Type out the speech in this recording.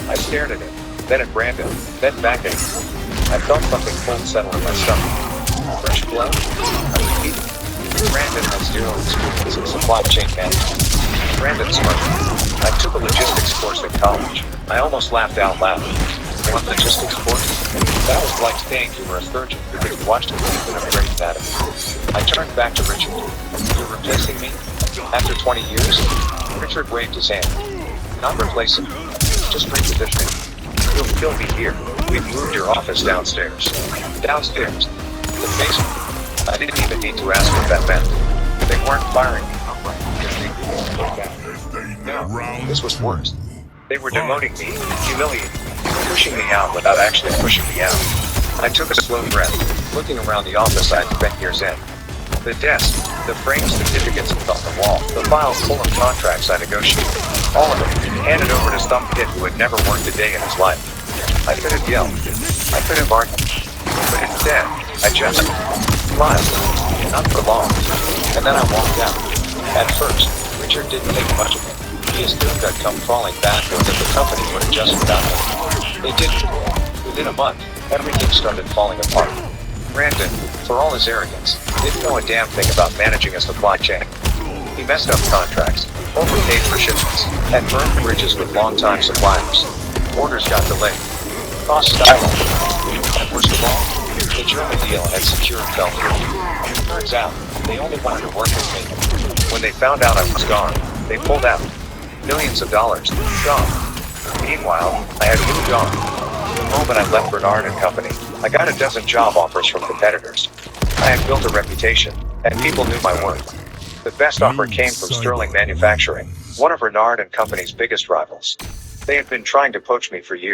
I stared at him, then at Brandon, then back at him. I felt something cold settle in my stomach. Fresh blood? I repeated. Brandon has zero experience in supply chain management. Brandon smirked. I took a logistics course at college. I almost laughed out loud. One logistics course? That was like saying you were a surgeon because you watched a movie of great anatomy. I turned back to Richard. You're replacing me? After 20 years? Richard waved his hand. Not replacing. Just repositioning. You'll still be here. We've moved your office downstairs. Downstairs. The basement. I didn't even need to ask what that meant. They weren't firing me. No, this was worse. They were demoting me, humiliating me, pushing me out without actually pushing me out. I took a slow breath, looking around the office I'd spent years in. The desk, the framed certificates on the wall, the files full of contracts I negotiated. All of them, handed over to some kid who had never worked a day in his life. I could have yelled. I could have argued. But instead, I just smiled. Not for long. And then I walked out. At first, Richard didn't think much of it. He assumed I'd come crawling back or that the company would adjust without me. It didn't. Within a month, everything started falling apart. Brandon, for all his arrogance, didn't know a damn thing about managing a supply chain. He messed up contracts, overpaid for shipments, and burned bridges with long-time suppliers. Orders got delayed. Costs skyrocketed. And worst of all, the German deal had secured fell through. Turns out, they only wanted to work with me. When they found out I was gone, they pulled out. Millions of dollars, gone. Meanwhile, I had moved on. The moment I left Bernard and Company, I got a dozen job offers from competitors. I had built a reputation, and people knew my worth. The best offer came from Sterling Manufacturing, one of Bernard and Company's biggest rivals. They had been trying to poach me for years.